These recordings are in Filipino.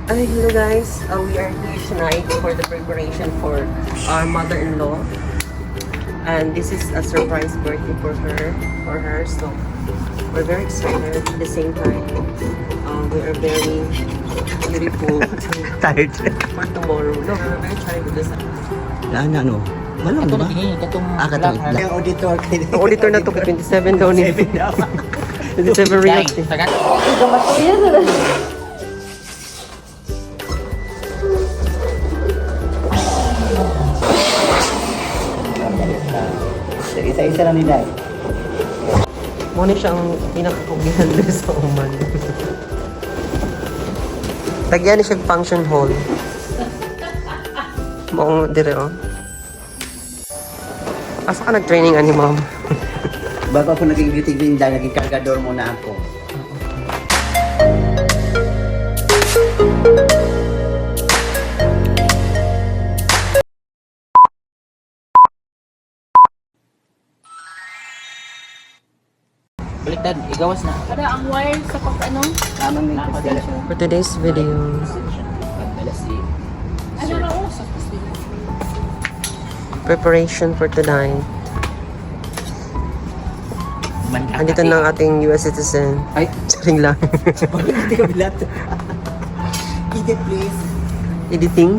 Hello guys, we are here tonight for the preparation for our mother-in-law, and this is a surprise birthday for her. So we're very excited. At the same time, we are very beautiful Tired. for tomorrow. No, we're very excited with this. Ano? Malong Ito ba? na gini, katong Katong black, yung auditor kayo. Ang auditor na to, 27 daw ni 27 realty. Tagan. Isa-isa lang nila eh. Muna siya ang pinakapugihan doon sa Oman. Tagyan siya function hall. Maong dire oh. Asa ka nag-training ani ma'am? Bago ako naging beauty grinda, naging kargador muna ako. Baliktad, igawas na. Ada ang wire sa pag-ano? Tama may Napadala. For today's video, Padala si... Ano na ako sa pastilla? preparation for tonight. Andito na ang ating US citizen. Ay, Charing lang. hindi ka bilat. Edit please. Editing.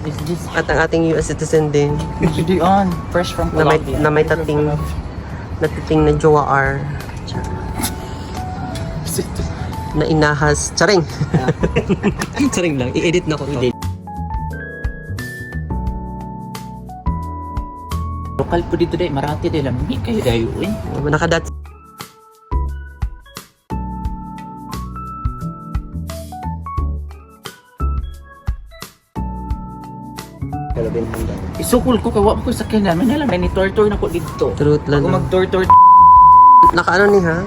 Is this... At ang ating US citizen din. Usually on. Fresh from Na may, Colombia. na may natiting na jowa R. Na inahas. Charing. Charing lang. I-edit na ko to. Lokal po dito dahil, marati dahil lamig kayo dahil eh. Nakadat. Pero binhanda. Isukul ko, kawa ko sa kanan. May nalang, may torture na ko dito. Truth lang. Ako mag-torture. Nakaano ni ha?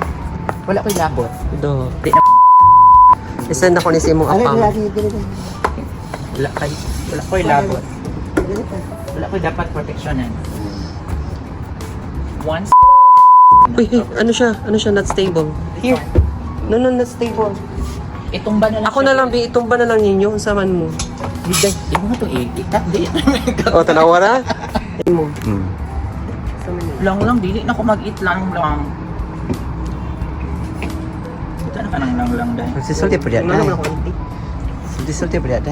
Wala ko'y labot. Do. Di na Isend ako ni si imong Ano apam. wala ko'y labot. Wala ko'y dapat proteksyonan. Once Uy, ano siya? Ano siya? Not stable. Here. No, not stable. itumba na lang Ako na lang, Bi. Itumba na lang ninyo. Ang saman mo. Hindi, hindi mo ito i-cut. Di. O, tanawara? Mo. Lang, dili na ako mag-eat lang. Ito na ka lang dahil. Magsisulti po diyan. Ano naman ako, auntie? Magsisulti po diyan.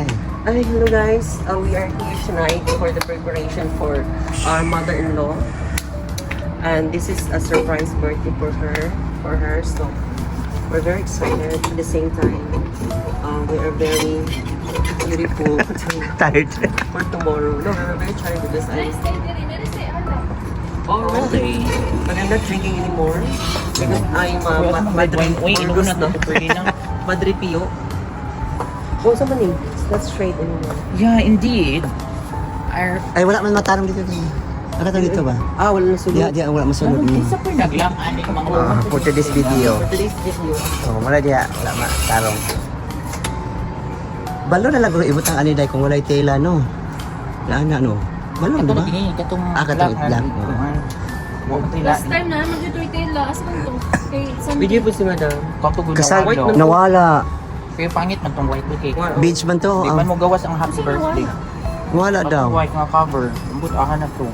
Hello guys. We are here tonight for the preparation for our mother-in-law. And this is a surprise birthday for her. So we're very excited. At the same time, we are very beautiful Tired. for tomorrow. No, we're very excited with this. Next day, diri. Next day, ano? Oh, really? But I'm not drinking anymore because I'm Burgos na. Madre Pio. Oh, sa maning. It's not straight anymore. Yeah, indeed. Our Ay, wala man matarong dito. Nakataw dito ba? Wala na sunod. Diya, wala masunod. isa po naglamaan ni mga For today's video. For today's video. Oh, wala diya, wala matarong. Balo na lang ibutang ani dai kung walay tela no. Laana no. Balo ito ba? na gini, katong Katong black. Last time na, mag-turtle last man to. Kay Sunday. Video po si madam. Kasal white man. nawala. Kaya pangit man tong white cake. Beach man to. Di man mo gawas ang happy birthday. Wala daw. Ang white nga cover. Ambot aha na to.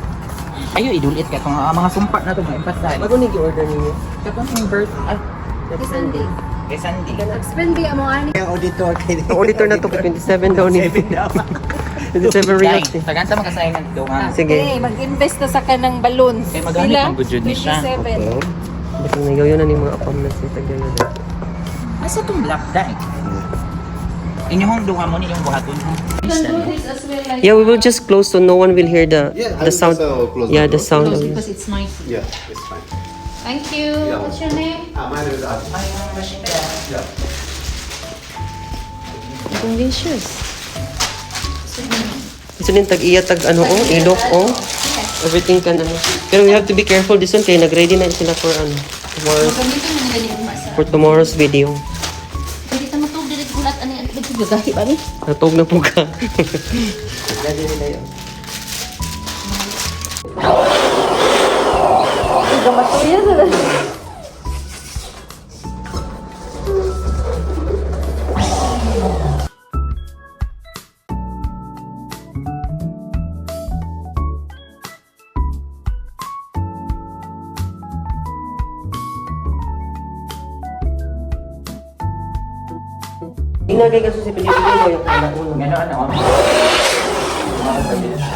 Ayo idulit ka tong mga sumpa na to mga emphasize. Bago nag-order ninyo? Katong yung birth ay Kay Sunday. kay Sandy. Nag-spend di ang mga ani. Yung auditor kayo. Ang auditor na to, 27 daw ni 27 realty. Tagan sa mag-assignment daw nga. Sige. Mag-invest na sa kanang balloons. Kay magamit ang budget ni siya. 27. Basta nagayon na ni mga apam na si Tagayon. Asa tong black dye? Inyong dunga mo ni yung buhaton. You can do this as well like Yeah, we will just close so no one will hear the Yeah, sound. so close Yeah, the the door. sound. close of because it's noisy. Yeah, it's fine. Thank you. Yeah. What's your name? My name is Ash. Ay, yung machine ka. Yeah. Delicious. Gusto din tag-iya, tag-ano, ilok, everything can, ano. Pero we have to be careful this one, kaya nag-ready na sila for, Gamitin mo na ganyan masa. for tomorrow's video. Pwede ka matug direct gulat ani ang gagahi ba ni? Natog na po ka. Dali nila yun. Gamatuya sa Inagay ka sa Pilipino mo yung anak mo. Gano'n ano? Mga sabi na.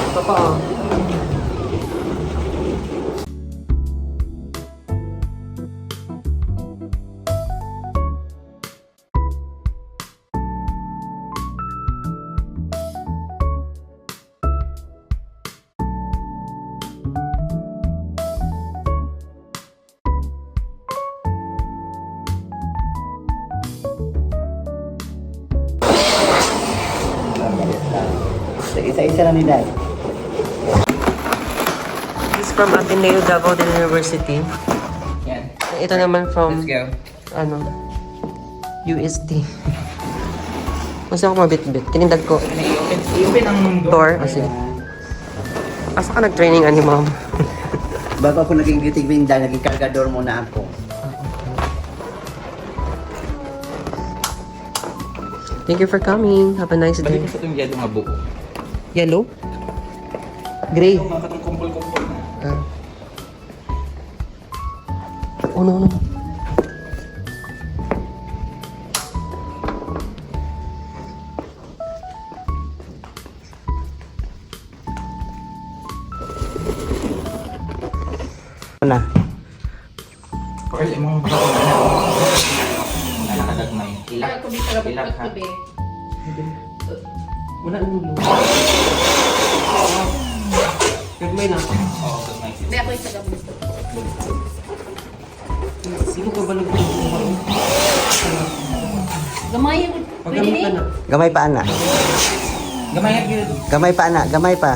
Ito pa oh. Isa-isa lang ni Dad. This is from Ateneo Davao del University. Yan. Ito naman from, Let's go. ano, UST. Mas ako mabit-bit. Tinindag ko. I-open ang Door. Oh, sige. Asa ka nag-training ani ma'am? Bago ako naging beauty queen dahil naging kargador muna ako. Thank you for coming. Have a nice day. Balik ko sa itong yellow nga buko. Yellow? Gray? Ito mga katong kumpul-kumpul na. Ah. Oh no, no. Ano na? Or imong buko na. Wala ka dagmay. Ilak. Ako di ka Ilak ha. gabi. Wala nang ulo. Gagmay na. Oo, dagmay. Hindi ako isa gabi. Sino ka ba nag Gamay ako. Pwede Paggamit ni? ka na. Gamay pa, ana. Gamay at yun. Gamay pa, ana. Gamay pa.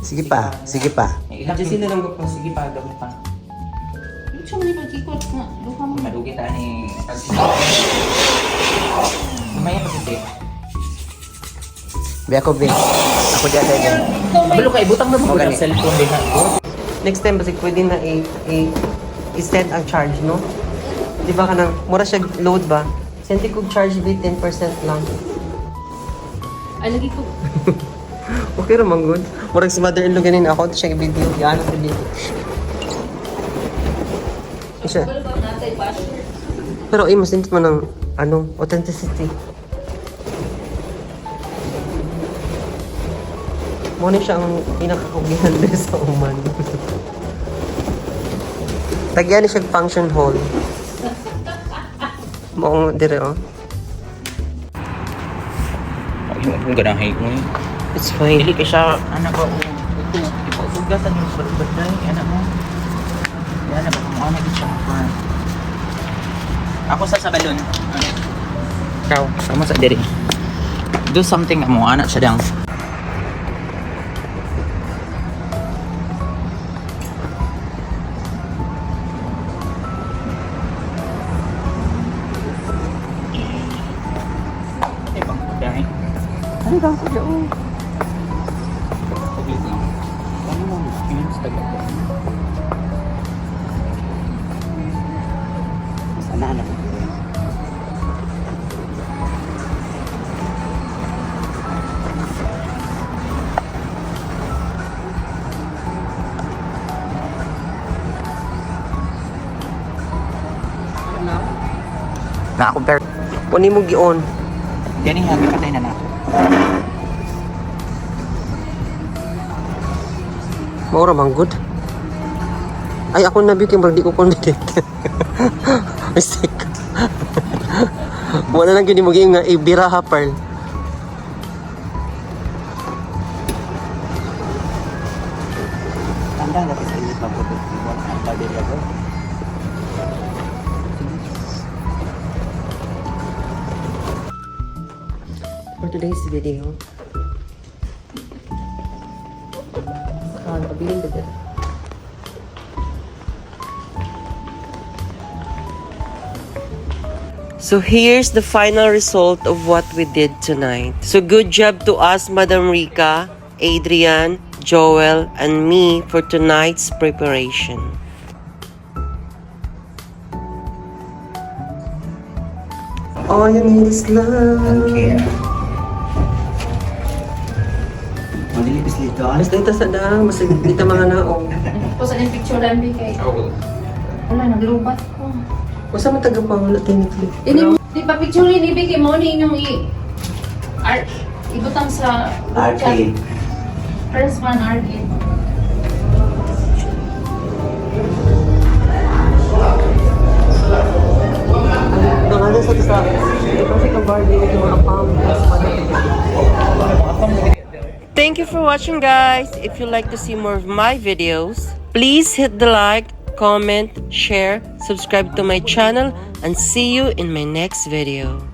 Sige pa. Sige pa. Ilak Kasi sila lang pa. Sige pa, gamit pa. Ito mo ni pagkikot nga. Luha mo. Madugi ta ni... Gamay at kasi. Bi ako, Bi. Ako di ata din. Kabalo ka, ibutang na mo Okay. ng cellphone din ha. Next time, basta pwede na i-send ang charge, no? Di ba ka nang, mura siya load ba? Send ko charge bit 10% lang. Ay, lagi ko. Okay naman, good. Murag si mother-in-law ganin ako, ito siya i-video. Yan sa video. Siya. Wala ba natin pasture? Pero mas hindi mo ng, ano, authenticity. Muna siya ang pinakakugihan din sa uman. Tagyan siya function hall. Maong dire, oh. Yung ganang hate mo eh. It's fine. Dili ka siya, anak ko, ipautugasan yung baday, anak mo. Yan na ba, kung ano siya ma-farm. Ako sa balon. Ikaw, sama sa diri. Do something mo, anak siya dang. Ay, bang baday. Ano ba ako dyan? Saglit lang. Paano mo yun sa tagal ko? Sana anak ko. Na-compare. Kunin mo gi-on. Yan yung happy patay na nato. Maura man good. Ay, ako na bikin, di ko connected. Mistake. Wala lang gini mo nga ibira ha, Pearl. Tanda na kasi init lang po. Ang tabi ako. For today's video, pabiling ba So here's the final result of what we did tonight. So good job to us, Madam Rica, Adrian, Joel, and me for tonight's preparation. All you need is love. Okay. Malilipis dito. Mas dito sa dang, mas dito mga naong. Po sa picture lang kay. Wala, naglubat ko. Masa mataga pa wala technically. Di pa picture ni Ibig mo ni inyong art ibutang sa Arcade. first one arcade. Nangano sa sa kasi kang Barbie yung apam. Thank you for watching, guys. If you like to see more of my videos, please hit the like, comment, share, subscribe to my channel, and see you in my next video.